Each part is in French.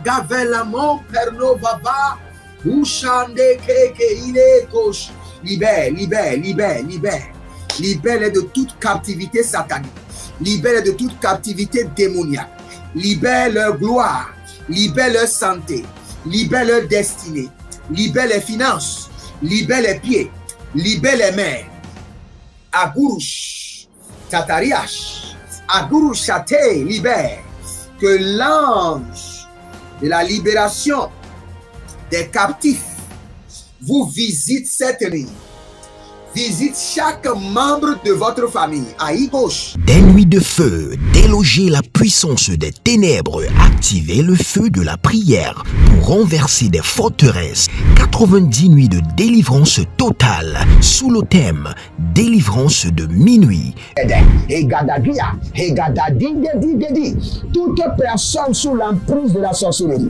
Gavelamo pernovava. Ushande keke ile kosh. Libère, libère, libère, libère. Libère de toute captivité satanique. Libère de toute captivité démoniaque. Libère leur gloire. Libère leur santé. Libère leur destinée. Libère les finances. Libère les pieds. Libère les mains. Agurush. Tatariash. Agurush Chate. Libère. Que l'ange de la libération des captifs vous visite cette nuit. Visite chaque membre de votre famille. Aïe gauche. Des nuits de feu, déloger la puissance des ténèbres, activer le feu de la prière pour renverser des forteresses. 90 nuits de délivrance totale sous le thème délivrance de minuit. Toute personne sous l'emprise de la sorcellerie,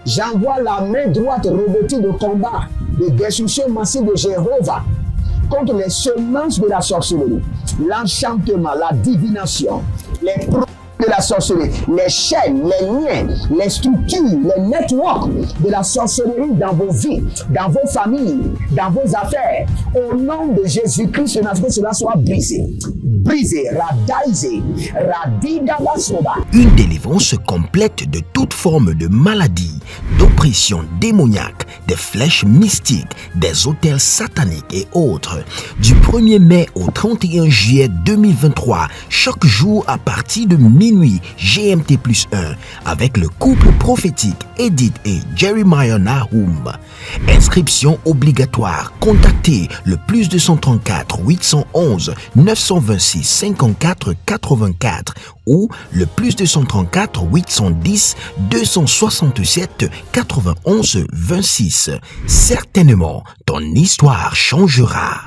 j'envoie la main droite revêtue de combat, de destruction massive de Jéhovah contre les semences de la sorcellerie, l'enchantement, la divination, les produits de la sorcellerie, les chaînes, les liens, les structures, les networks de la sorcellerie dans vos vies, dans vos familles, dans vos affaires. Au nom de Jésus-Christ, que cela soit brisé. Brisé, radaisé, radidabasoba. Une délivrance complète de toute forme de maladie, d'oppression démoniaque, des flèches mystiques, des autels sataniques et autres. Du 1er mai au 31 juillet 2023, chaque jour à partir de minuit GMT+1, avec le couple prophétique Edith et Jeremiah Nahum. Inscription obligatoire. Contactez le +234 811 926 54 84 ou le +234 810 267 91 26. Certainement, ton histoire changera.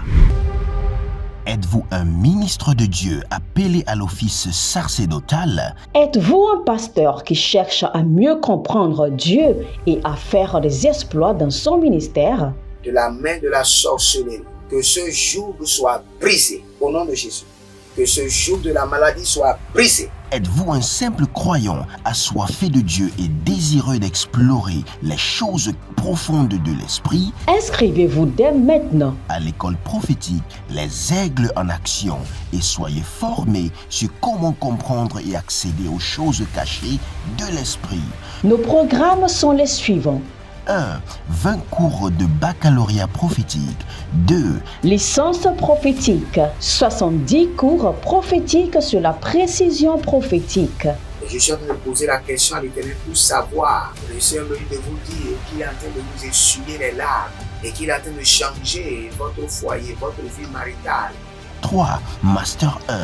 Êtes-vous un ministre de Dieu appelé à l'office sacerdotal? Êtes-vous un pasteur qui cherche à mieux comprendre Dieu et à faire des exploits dans son ministère? De la main de la sorcellerie, que ce joug soit brisé au nom de Jésus. Que ce joug de la maladie soit brisé. Êtes-vous un simple croyant assoiffé de Dieu et désireux d'explorer les choses profondes de l'esprit? Inscrivez-vous dès maintenant À l'école prophétique Les Aigles en Action et soyez formés sur comment comprendre et accéder aux choses cachées de l'esprit. Nos programmes sont les suivants. 1. 20 cours de baccalauréat prophétique. 2. Licence prophétique. 70 cours prophétiques sur la précision prophétique. Je suis en train de poser la question à l'Éternel pour savoir. Le Seigneur me dit de vous dire qu'il est en train de vous essuyer les larmes et qu'il est en train de changer votre foyer, votre vie maritale. 3. Master 1.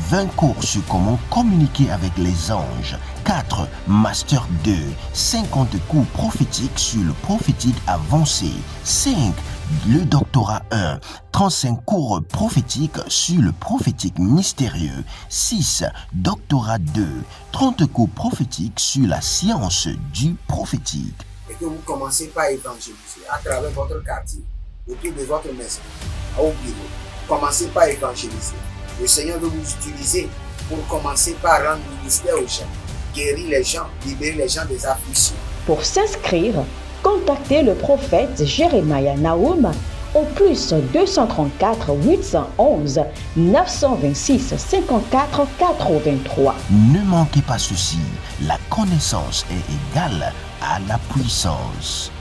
20 cours sur comment communiquer avec les anges. 4. Master 2. 50 cours prophétiques sur le prophétique avancé. 5. Le doctorat 1. 35 cours prophétiques sur le prophétique mystérieux. 6. Doctorat 2. 30 cours prophétiques sur la science du prophétique. Et que vous commencez par évangéliser à travers votre quartier, autour de votre maison, au bureau. Commencez par évangéliser. Le Seigneur veut vous utiliser pour commencer par rendre ministère aux gens, guérir les gens, libérer les gens des afflictions. Pour s'inscrire, contactez le prophète Jeremiah Nahum au +234 811 926 54 83. Ne manquez pas ceci, la connaissance est égale à la puissance.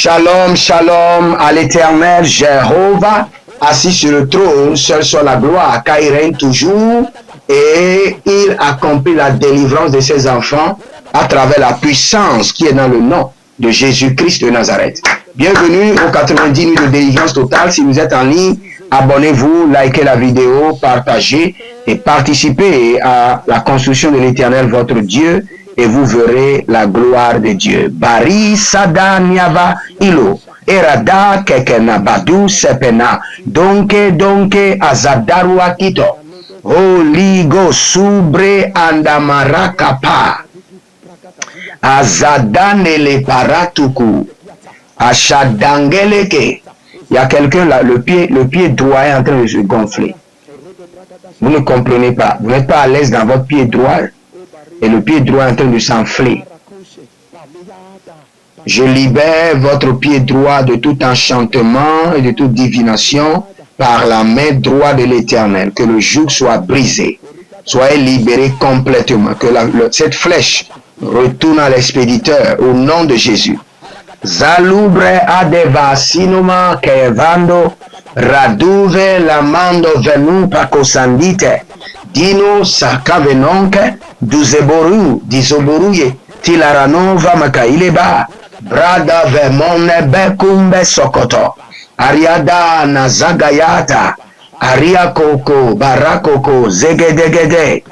Shalom, shalom à l'Éternel Jéhovah, assis sur le trône, seul sur la gloire, car il règne toujours et il accomplit la délivrance de ses enfants à travers la puissance qui est dans le nom de Jésus-Christ de Nazareth. Bienvenue aux 90 nuits de délivrance totale. Si vous êtes en ligne, abonnez-vous, likez la vidéo, partagez et participez à la construction de l'Éternel, votre Dieu, et vous verrez la gloire de Dieu. Bari sada niava ilo. Erada kekena badu sepena. Donke azadaru akito. Oligo subre andamarakapa. Azadane le paratuku. Achadangeleke. Il y a quelqu'un là, le pied droit est en train de se gonfler. Vous ne comprenez pas. Vous n'êtes pas à l'aise dans votre pied droit. Et le pied droit est en train de s'enfler. Je libère votre pied droit de tout enchantement et de toute divination par la main droite de l'Éternel. Que le joug soit brisé. Soyez libérés complètement. Que cette flèche retourne à l'expéditeur au nom de Jésus. Zalubre adeva sinoma kevando raduve lamando venu pakosandite dino sakavenonke duzeboru dizoboruye tilaranova makaileba brada vemone bekumbe sokoto ariada nazagayata ariakoko barakoko zegedegede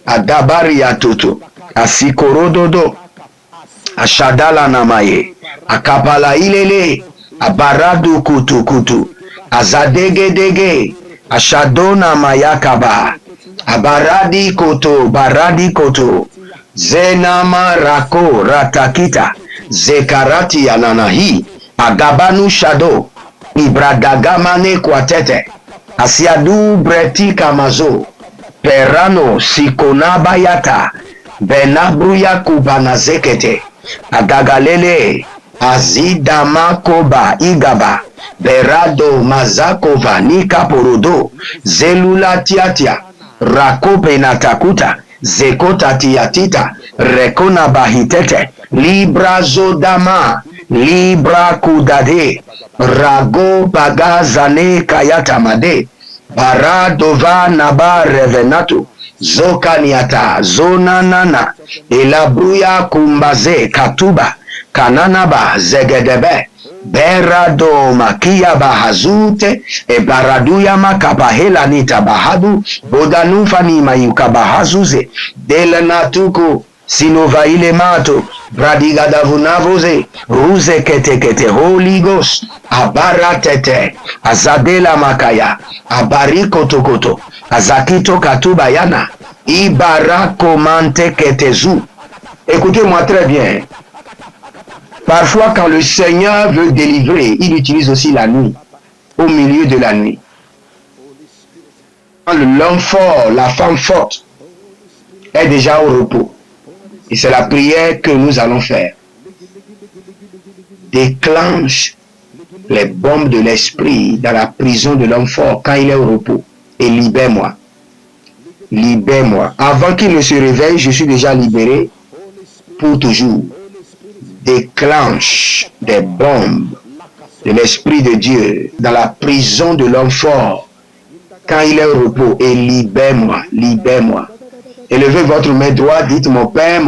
adabaria tutu asikorododo ashadala namaye akapala ilele abaradu kutu azadegedege ashadona mayakaba abaradi koto zenama rako ratakita zekarati ananahi agabanu shado ibradagamane kwatete asiadu breti kamazo perano sikonabayata benabruya kubanazekete agagalele azidama koba igaba berado mazakova nikaporodo zelula tiatia rakope natakuta zekota tiatita rekona bahitete libra zodama libra kudade rago bagazane kayatamade baradova naba revenatu zokaniata zonanana elabruya kumbaze katuba kananaba zegedebe berado makia bahazute e baraduya makabahela nita bahadu bodanufani mayuka bahazuze delenatuko sinova ile mato bradigadavunavoze ruze kete Holy Ghost abaratete azadela makaya abariko tokoto azakito katuba yana ibarako mante ketezu. Écoutez-moi très bien. Parfois, quand le Seigneur veut délivrer, il utilise aussi la nuit, au milieu de la nuit. Quand l'homme fort, la femme forte, est déjà au repos. Et c'est la prière que nous allons faire. Déclenche les bombes de l'esprit dans la prison de l'homme fort quand il est au repos. Et libère-moi. Libère-moi. Avant qu'il ne se réveille, je suis déjà libéré pour toujours. Déclenche des bombes de l'Esprit de Dieu dans la prison de l'homme fort quand il est au repos et libère-moi, libère-moi. Élevez votre main droite, dites mon Père,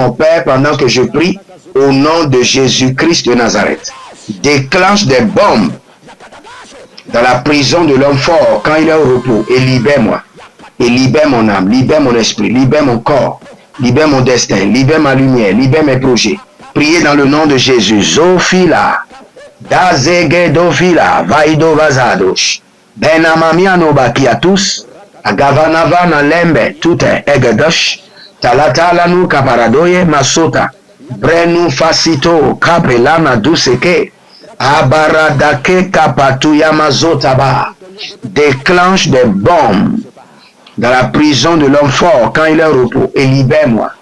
pendant que je prie au nom de Jésus-Christ de Nazareth. Déclenche des bombes dans la prison de l'homme fort quand il est au repos et libère-moi. Et libère mon âme, libère mon esprit, libère mon corps, libère mon destin, libère ma lumière, libère mes projets. Priez dans le nom de Jésus. Zofila, Dazegedofila, Vaido Vazadosh, Benamamiano Bakiatus, Agavanavana Lembe, Tute Egedosh, Talatalanu Kaparadoye Masota, Brenu Fasito, Kapelana Duseke, Abaradake Kapatuya Mazotaba. Déclenche des bombes dans la prison de l'homme fort quand il est au repos et libère-moi.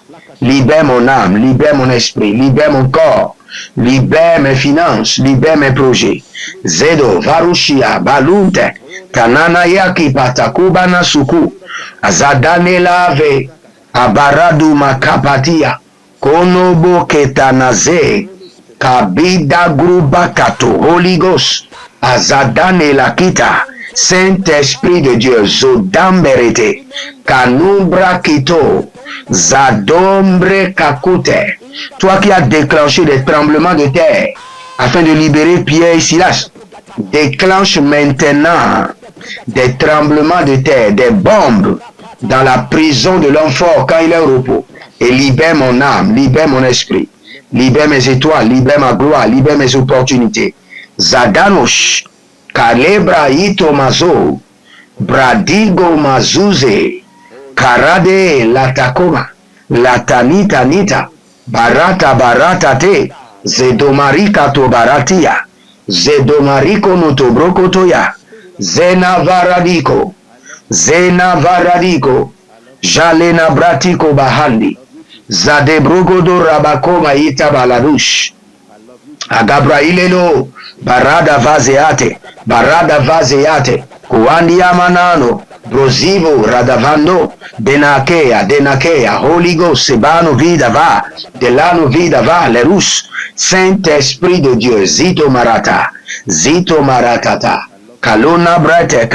Libère mon âme, libère mon esprit, libère mon corps, libère mes finances, libère mes projets. Zedo, Varushia, Balute, Kananayaki, Patakubana Suku, Azadane Lave, Abaradu Makapatia, Konobo ketanaze. Kabida gruba kato. Holy Ghost. Azadane lakita. Saint-Esprit de Dieu. Zodamberete. Kanumbra kito. Zadombre kakute. Toi qui as déclenché des tremblements de terre afin de libérer Pierre et Silas, déclenche maintenant des tremblements de terre, des bombes dans la prison de l'homme fort quand il est au repos, et libère mon âme, libère mon esprit, libère mes étoiles, libère ma gloire, libère mes opportunités. Zadanosh, Kalebra ito mazo, Bradigo mazuze, Karade latakoma, Latanita nita, Barata barata te, Zedomarika to baratia, Zedomariko no to brokotoya, Zena varadiko, Jalena bratiko bahandi, Zadebrogodo rabakoma ita balarush, Agabra ilelo, Barada vazeate, Kuandi amanano, Brozivo radavando, Denakea, Holy Ghost, Sebano vida va, Delano vida va, les Russes, Saint-Esprit de Dieu, Zito maratata, Kalona brete,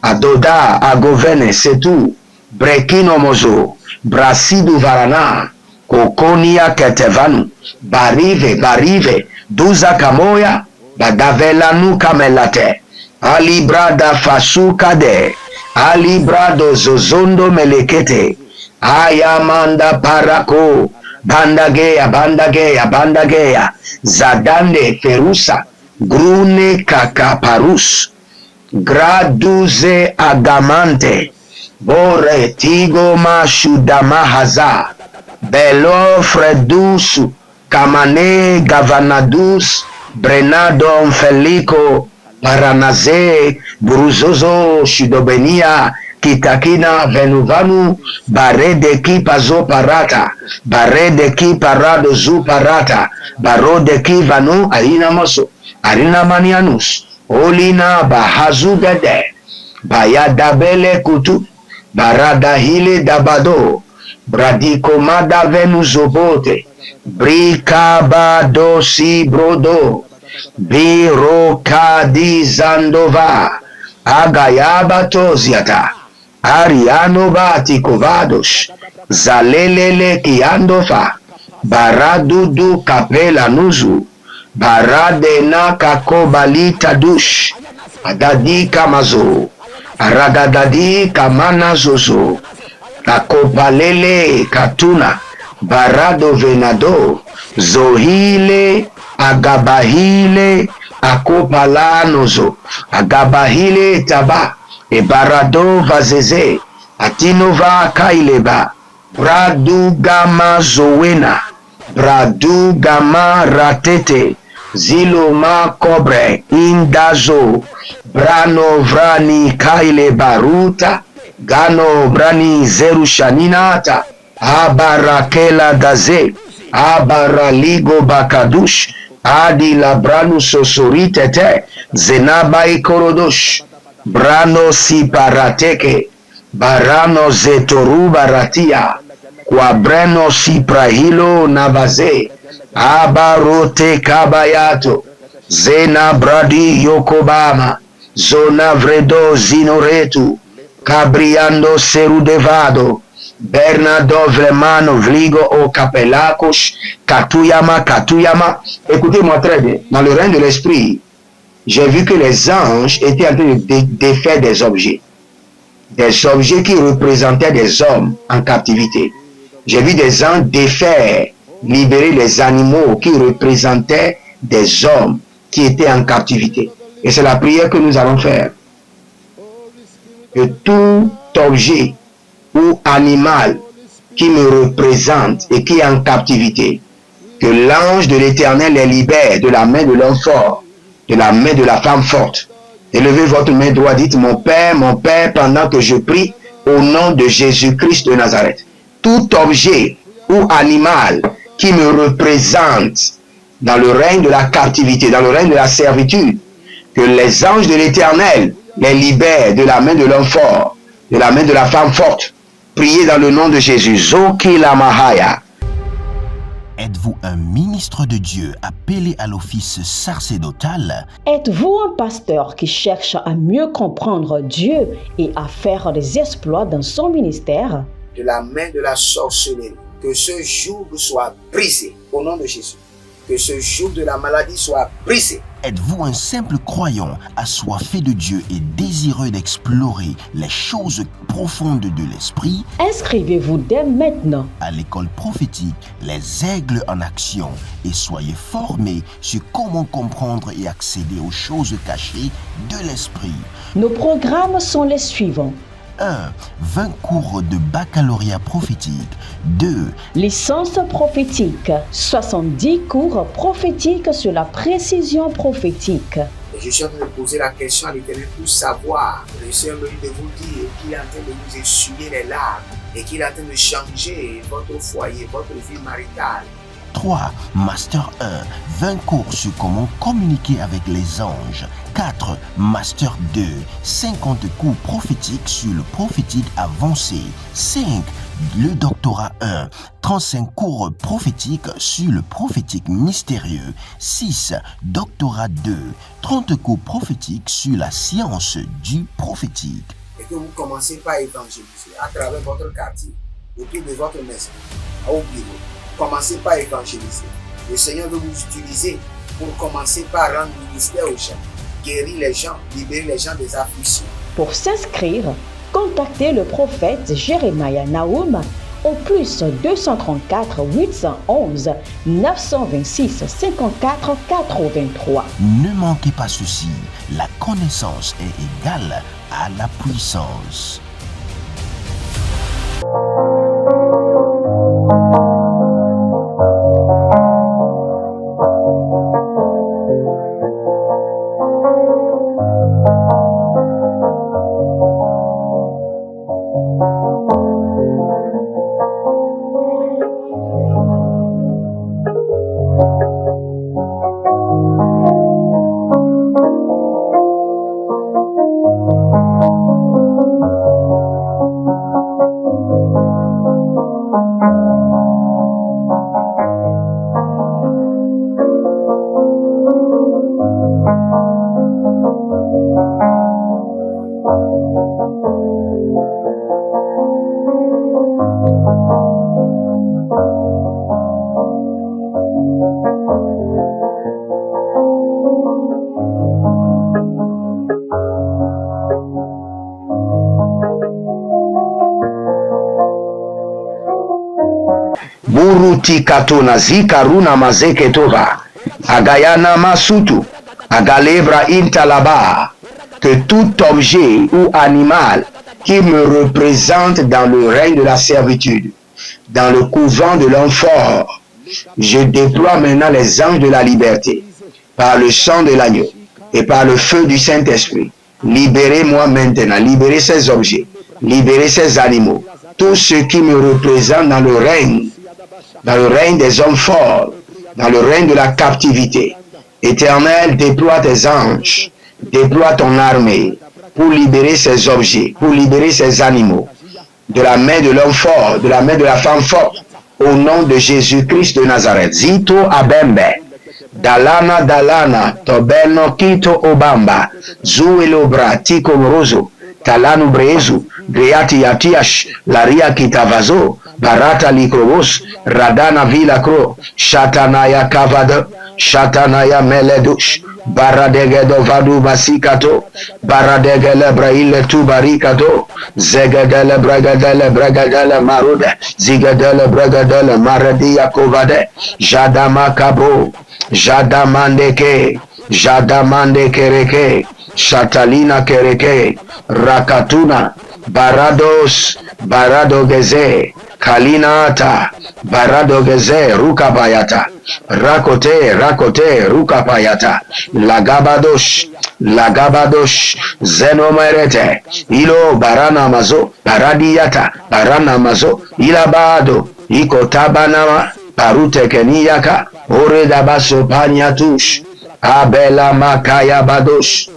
Adoda, Agovene, c'est tout, Brekino mozo, Brasidu varana, Kokonia ketevanu, Barive, Duza kamoya, Badavelanu kamelate, Alibrada fasukade, Alibrado zozondo melekete, Ayamanda parako, Bandageya, Zadande ferusa, Grune kakaparus, Graduze agamante, Bore tigo mashudamahaza, Belo fredusu, Kamane gavanadus, Brenadon felico, Paranaze, Bruzozo, Shidobenia, Kitakina, Venuvanu, Barede ki pazo parata, Barede ki parado zu parata, Barode ki vanu, Arina moso, Arina manianus, Olina bahazu gede, Bayadabele kutu, Barada hile dabado, Bradikomada venuzobote, Brikabado si brodo, Birokadi Zandova, Agayaba Toziata, Ariano Bati Kovados, Zalelele Kiandofa, Baradudu Kapela Nuzu, Baradena Kakobalita Dush, Adadi Kamazo, Aragadadi Kamana Zozo, Kakopalele Katuna, Barado Venado, Zohile, Agabahile, Akopalanozo, Agabahile Taba, Ebarado Vazeze, Atinova Kaileba, Bradugama Zowena, Bradugama Ratete, Ziloma Kobre, Indazo, Brano Vrani Kaile Baruta, Gano Brani Zerushaninata, Abarakela Gaze, Abaraligo Bakadush, Adi Labranu Sosoritete, Zenabai Korodosh, Brano Siparateke, Barano Zetoru Baratia, Quabreno Siprahilo Navaze, Abarote Kabayato, Zena Bradi Yokobama, Zona Vredo Zinoretu, Cabriando Serudevado, Bernardo Vlemano Vligo o Capelacos, Katuyama. Écoutez-moi très bien. Dans le règne de l'esprit, j'ai vu que les anges étaient en train de défaire des objets. Des objets qui représentaient des hommes en captivité. J'ai vu des anges défaire, libérer les animaux qui représentaient des hommes qui étaient en captivité. Et c'est la prière que nous allons faire. Que tout objet ou animal qui me représente et qui est en captivité, que l'ange de l'Éternel les libère de la main de l'homme fort, de la main de la femme forte. Élevez votre main droite, dites mon Père, pendant que je prie au nom de Jésus-Christ de Nazareth. Tout objet ou animal qui me représente dans le règne de la captivité, dans le règne de la servitude, que les anges de l'Éternel les libèrent de la main de l'homme fort, de la main de la femme forte. Priez dans le nom de Jésus. Zoki la Mahaya. Êtes-vous un ministre de Dieu appelé à l'office sacerdotal? Êtes-vous un pasteur qui cherche à mieux comprendre Dieu et à faire des exploits dans son ministère? De la main de la sorcellerie, que ce joug soit brisé au nom de Jésus. Que ce joug de la maladie soit brisé. Êtes-vous un simple croyant assoiffé de Dieu et désireux d'explorer les choses profondes de l'esprit? Inscrivez-vous dès maintenant À l'école prophétique Les Aigles en Action et soyez formés sur comment comprendre et accéder aux choses cachées de l'esprit. Nos programmes sont les suivants. 1. 20 cours de baccalauréat prophétique. 2. Licence prophétique, 70 cours prophétiques sur la précision prophétique. Et je suis en train de poser la question à l'Éternel pour savoir. Le Seigneur me dit de vous dire qu'il est en train de vous essuyer les larmes et qu'il est en train de changer votre foyer, votre vie maritale. 3. Master 1. 20 cours sur comment communiquer avec les anges. 4. Master 2. 50 cours prophétiques sur le prophétique avancé. 5. Le doctorat 1. 35 cours prophétiques sur le prophétique mystérieux. 6. Doctorat 2. 30 cours prophétiques sur la science du prophétique. Et que vous commencez par évangéliser à travers votre quartier, autour de votre maison, au bureau. Commencez par évangéliser. Le Seigneur veut vous utiliser pour commencer par rendre ministère aux gens, guérir les gens, libérer les gens des afflictions. Pour s'inscrire, contactez le prophète Jérémie Naoum au plus 234 811 926 54 83. Ne manquez pas ceci, la connaissance est égale à la puissance. Buruti katona zikaruna mazeke tova. Agayana masutu. Agalebra intalaba. Que tout objet ou animal qui me représente dans le règne de la servitude, dans le couvent de l'homme fort, je déploie maintenant les anges de la liberté, par le sang de l'agneau et par le feu du Saint-Esprit. Libérez-moi maintenant, libérez ces objets, libérez ces animaux, tout ce qui me représente dans le règne des hommes forts, dans le règne de la captivité. Éternel, déploie tes anges, déploie ton armée pour libérer ces objets, pour libérer ces animaux de la main de l'homme fort, de la main de la femme forte, au nom de Jésus-Christ de Nazareth. Zito abembe, dalana, tobeno kito obamba, zuelo bratiko morozo, talanu brezu, greati yatiash, laria kitavazo, barata likrobos, radana vilakro, shatanaya kavada, shatanaya meledush, baradegedo vadu basikato, baradegele braile tubarikato, zegedele bregadele marude, zigedele bregadele maradia kovade, jadama kabo, jadamandeke, jadamande kereke, shatalina kereke, rakatuna, barados, baradogeze, kalinata, baradogeze, rukabayata, rakote, rukapayata, lagabadosh, zenomerete, ilo barana mazo, barana mazo, ilabado, ikotabanama, parute keniyaka, oredabaso panyatush, abela makaya badosh,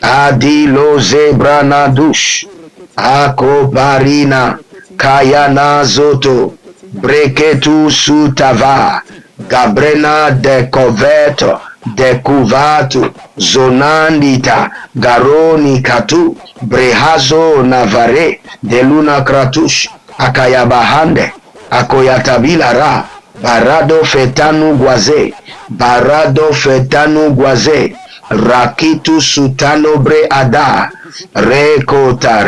adilo zebranadush, akoparina, kayana zoto, breketu sutava, Gabrena de Coveto, de Cuvatu, Zonandita, Garoni Katu, Brehazo Navare, de Luna Kratush, Akayabahande, Akoyatabilara, Barado Fetanu Guaze, Barado Fetanu Guaze, Rakitu Sutano Bre Ada, Rekota,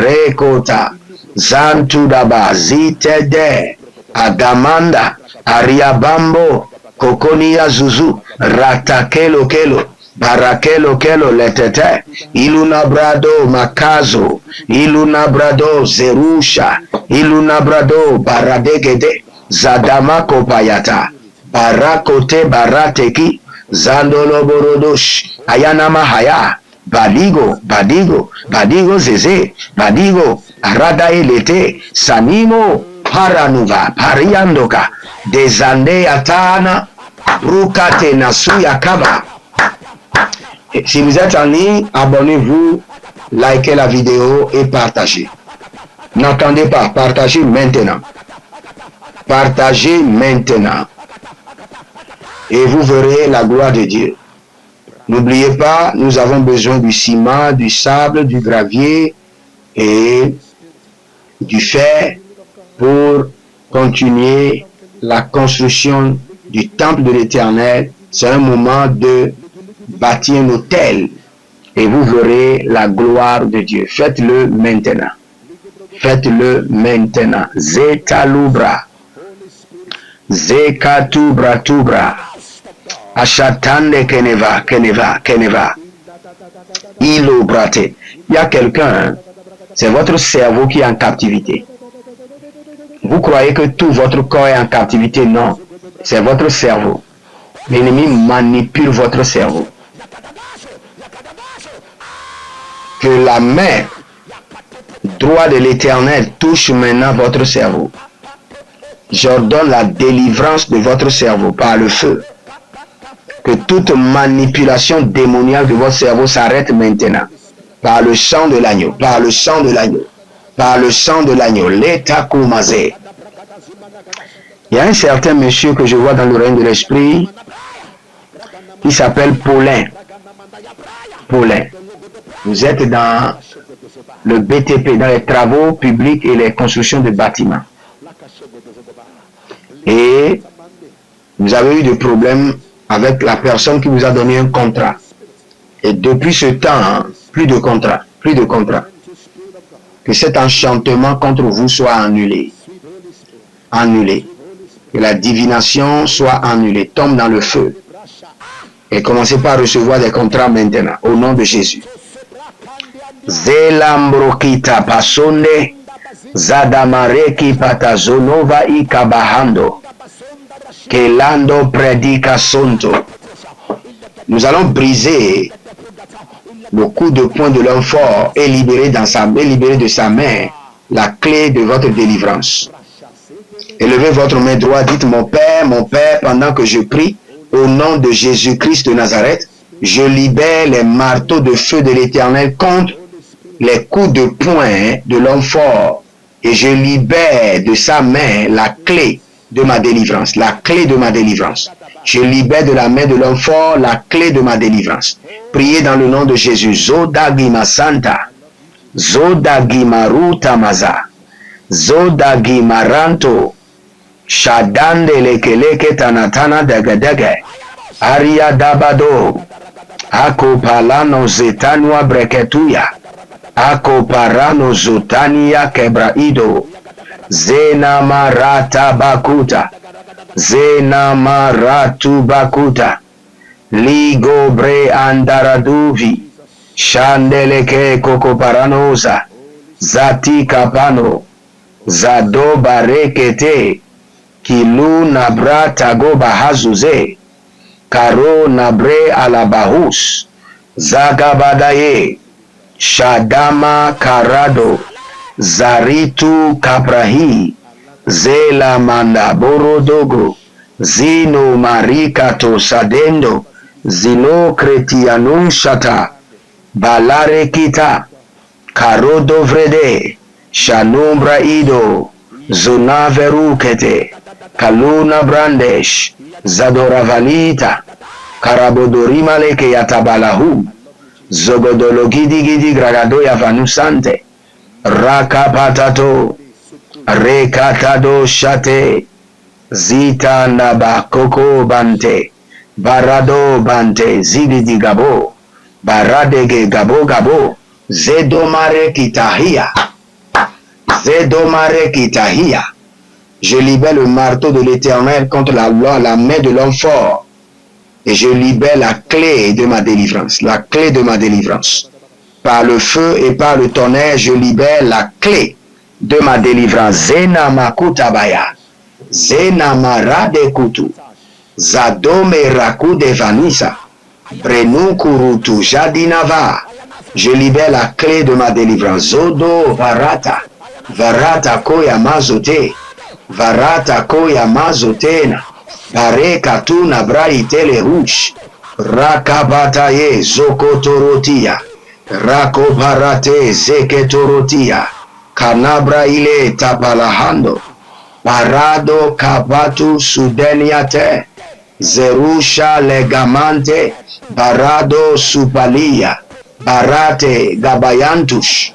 Zantudaba, Zitede, Agamanda, Ariabambo, Kokonia Zuzu, Ratakelo Kelo, Barakelo Kelo Letete, Ilunabrado Makazo, Ilunabrado Zerusha, Ilunabrado Baradegede, Zadamako Payata, Barakote Barateki, Zandolo Borodosh, Ayanama Haya, Badigo Zeze, Badigo, Arada Elete, Sanimo, Paranuva, Pariandoka, Desande Atana, Rukate Nasuya Kaba. Si vous êtes en ligne, abonnez-vous, likez la vidéo et partagez. N'attendez pas, partagez maintenant. Partagez maintenant. Et vous verrez la gloire de Dieu. N'oubliez pas, nous avons besoin du ciment, du sable, du gravier et du fer pour continuer la construction du temple de l'Éternel. C'est un moment de bâtir un autel et vous verrez la gloire de Dieu. Faites-le maintenant. Faites-le maintenant. Zetalubra. Zekatubra tubra. Achatande keneva. Ilobrate. Il y a quelqu'un, c'est votre cerveau qui est en captivité. Vous croyez que tout votre corps est en captivité? Non, c'est votre cerveau. L'ennemi manipule votre cerveau. Que la main droite de l'Éternel touche maintenant votre cerveau. J'ordonne la délivrance de votre cerveau par le feu. Que toute manipulation démoniaque de votre cerveau s'arrête maintenant. Par le sang de l'agneau, par le sang de l'agneau, par le sang de l'agneau. L'état koumazé. Il y a un certain monsieur que je vois dans le règne de l'esprit qui s'appelle Paulin. Paulin. Vous êtes dans le BTP, dans les travaux publics et les constructions de bâtiments. Et vous avez eu des problèmes avec la personne qui vous a donné un contrat. Et depuis ce temps, plus de contrat. Que cet enchantement contre vous soit annulé. Annulé. Que la divination soit annulée. Tombe dans le feu. Et commencez par recevoir des contrats maintenant. Au nom de Jésus. Zelambrokita pasonde. Zadamareki patazonova ikabahando. Kelando predika sonto. Nous allons briser le coup de poing de l'homme fort et libérer de sa main la clé de votre délivrance. Élevez votre main droite, dites mon Père, pendant que je prie, au nom de Jésus-Christ de Nazareth, je libère les marteaux de feu de l'Éternel contre les coups de poing de l'homme fort et je libère de sa main la clé de ma délivrance, la clé de ma délivrance. Je libère de la main de l'homme fort la clé de ma délivrance. Priez dans le nom de Jésus. Zodagima Santa, Zodagima Rutamaza, Zodagima Ranto, Shadande Lekeleke Tanatana Dagadege, Aria Dabado, Akopalano Zetanua Breketuya, Akoparano Zotania Kebraido, Zena Marata Bakuta, Zena Maratu Bakuta, Ligo Bre Andaraduvi, Shandeleke Kokoparanosa, Zati Kapano, Zado Barekete, Kilu Nabra Tago Bahazuze, Karo Nabre Alabahus, Zagabadaye, Shadama Karado, Zaritu Kaprahi, Zela Manda Borodogo, Zino Marikato Sadendo, Zino Kretianum Shata, Balare Kita, Karodo Vrede, Shanumbra Ido, Zona Verukete, Kaluna Brandesh, Zadoravalita, Karabodorima ke yatabalahu, Zogodologidi gidi gragado yavanusante, Rakapatato, Rekatado shate, Zita nabakoko bante, Barado bante, Zigidi gabo, Baradege gabo gabo, Zedomare kitahia, Zedomare kitahia. Je libère le marteau de l'Éternel contre la main de l'homme fort. Et je libère la clé de ma délivrance, la clé de ma délivrance. Par le feu et par le tonnerre, je libère la clé de ma délivrance. Zena makutabaya, Zena marade kutu, Zadome raku de vanisa, Brenu kurutu jadinava. Je libère la clé de ma délivrance. Zodo varata, varata koya mazote, varata koya mazotena. Pare katuna braitele rouge, rakabataye zokotorotia, rakobarate zeketorotia, kanabra ile tapalahando, parado kabatu sudeniate, zerusha legamante, barado supalia, barate gabayantush.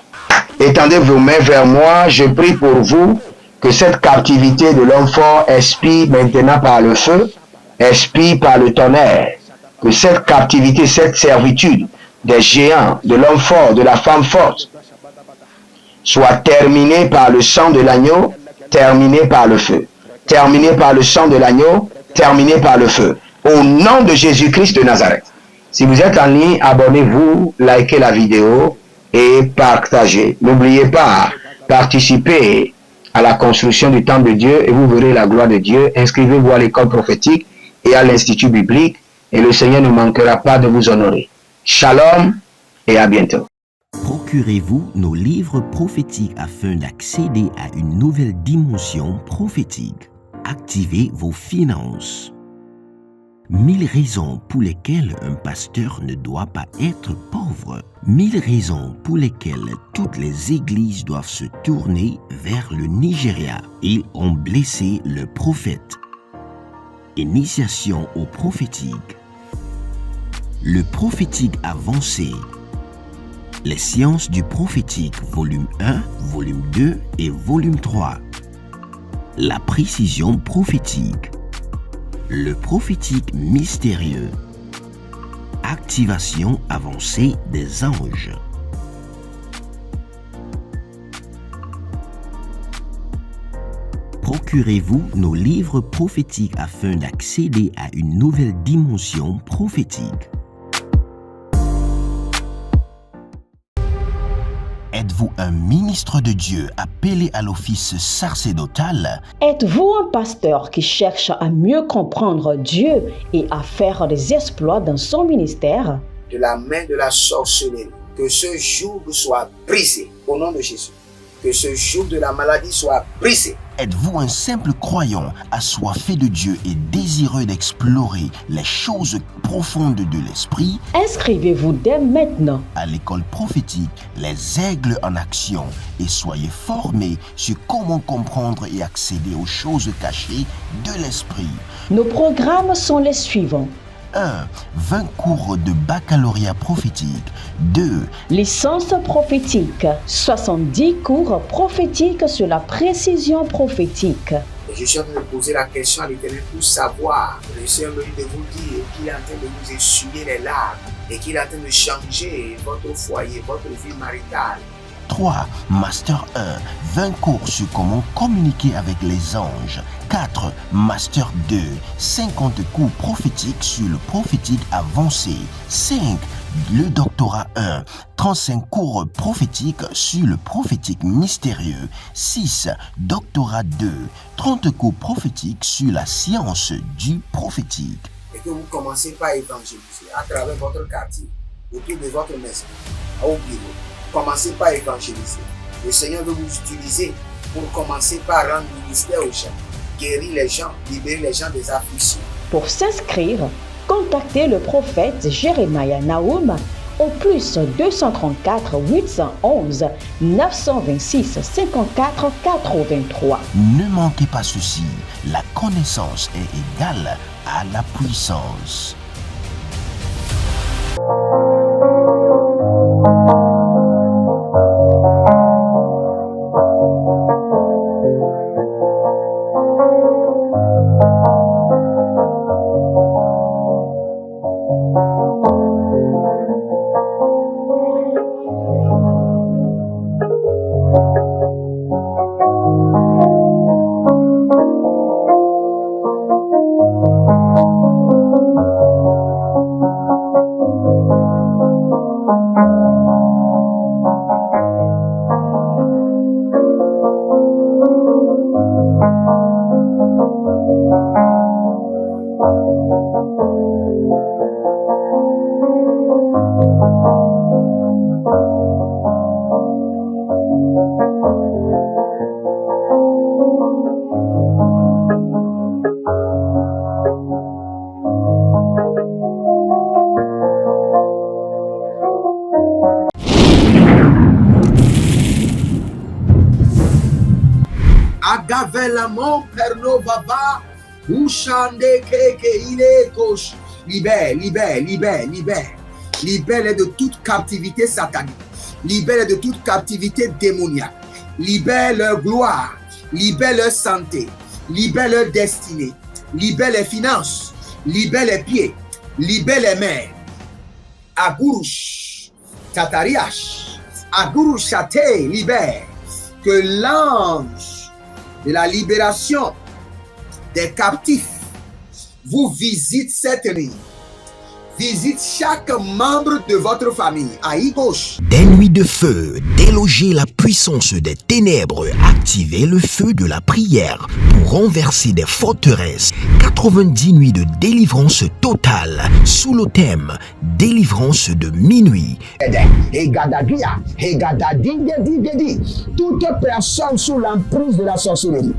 Étendez vos mains vers moi, je prie pour vous. Que cette captivité de l'homme fort expire maintenant par le feu, expire par le tonnerre. Que cette captivité, cette servitude des géants, de l'homme fort, de la femme forte, soit terminée par le sang de l'agneau, terminée par le feu. Terminée par le sang de l'agneau, terminée par le feu. Au nom de Jésus-Christ de Nazareth. Si vous êtes en ligne, abonnez-vous, likez la vidéo et partagez. N'oubliez pas, participez à la construction du temple de Dieu et vous verrez la gloire de Dieu. Inscrivez-vous à l'école prophétique et à l'institut biblique et le Seigneur ne manquera pas de vous honorer. Shalom et à bientôt. Procurez-vous nos livres prophétiques afin d'accéder à une nouvelle dimension prophétique. Activez vos finances. 1000 raisons pour lesquelles un pasteur ne doit pas être pauvre. 1000 raisons pour lesquelles toutes les églises doivent se tourner vers le Nigeria. Ils ont blessé le prophète. Initiation au prophétique. Le prophétique avancé. Les sciences du prophétique, volume 1, volume 2 et volume 3. La précision prophétique. Le prophétique mystérieux. Activation avancée des anges. Procurez-vous nos livres prophétiques afin d'accéder à une nouvelle dimension prophétique. Êtes-vous un ministre de Dieu appelé à l'office sacerdotal? Êtes-vous un pasteur qui cherche à mieux comprendre Dieu et à faire des exploits dans son ministère? De la main de la sorcellerie, que ce joug soit brisé au nom de Jésus. Que ce joug de la maladie soit brisé. Êtes-vous un simple croyant assoiffé de Dieu et désireux d'explorer les choses profondes de l'esprit? Inscrivez-vous dès maintenant À l'école prophétique, les aigles en action, et soyez formés sur comment comprendre et accéder aux choses cachées de l'esprit. Nos programmes sont les suivants. 1. 20 cours de baccalauréat prophétique. 2. Licence prophétique. 70 cours prophétiques sur la précision prophétique. Et je suis en train de poser la question à l'Éternel pour savoir. Le Seigneur me dit de vous dire qu'il est en train de vous essuyer les larmes et qu'il est en train de changer votre foyer, votre vie maritale. 3. Master 1. 20 cours sur comment communiquer avec les anges. 4. Master 2. 50 cours prophétiques sur le prophétique avancé. 5. Le doctorat 1. 35 cours prophétiques sur le prophétique mystérieux. 6. Doctorat 2. 30 cours prophétiques sur la science du prophétique. Et que vous commencez par évangéliser à travers votre quartier, autour de votre maison, au bureau. Commencez par évangéliser. Le Seigneur veut vous utiliser pour commencer par rendre ministère aux gens, guérir les gens, libérer les gens des afflictions. Pour s'inscrire, contactez le prophète Jérémia Naoum au plus 234 811 926 54 83. Ne manquez pas ceci, la connaissance est égale à la puissance. Agavelamon perno vava, ushande keke ile kosh. Libère, libère, libère, libère. Libère de toute captivité satanique. Libère de toute captivité démoniaque. Libère leur gloire. Libère leur santé. Libère leur destinée. Libère les finances. Libère les pieds. Libère les mains. Agurush, Tatariash, Agurush Chate, libère. Que l'ange de la libération des captifs vous visite cette nuit. Visite chaque membre de votre famille. Aïe gauche. Des nuits de feu, déloger la puissance des ténèbres, activer le feu de la prière pour renverser des forteresses. 90 nuits de délivrance totale sous le thème délivrance de minuit. Toute personne sous l'emprise de la sorcellerie,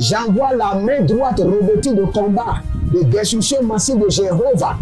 j'envoie la main droite revêtue de combat, de destruction massive de Jéhovah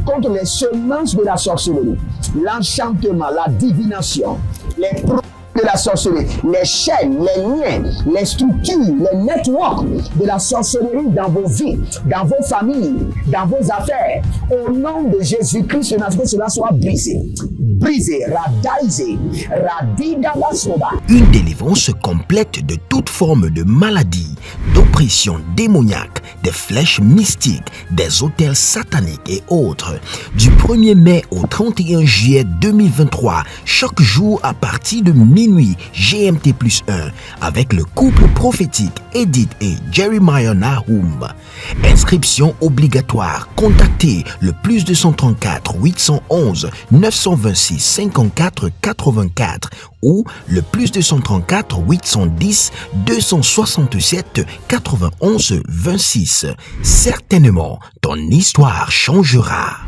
contre les semences de la sorcellerie, l'enchantement, la divination, les produits de la sorcellerie, les chaînes, les liens, les structures, les networks de la sorcellerie dans vos vies, dans vos familles, dans vos affaires. Au nom de Jésus-Christ, que cela soit brisé. Brisé, radaisé, radidabasoba. Une délivrance complète de toute forme de maladie, d'oppression démoniaque, des flèches mystiques, des autels sataniques et autres. Du 1er mai au 31 juillet 2023, chaque jour à partir de minuit GMT+1, avec le couple prophétique Edith et Jeremiah Nahum. Inscription obligatoire. Contactez le +234 811 926 54 84 ou le +234 810 267 91 26. Certainement, ton histoire changera.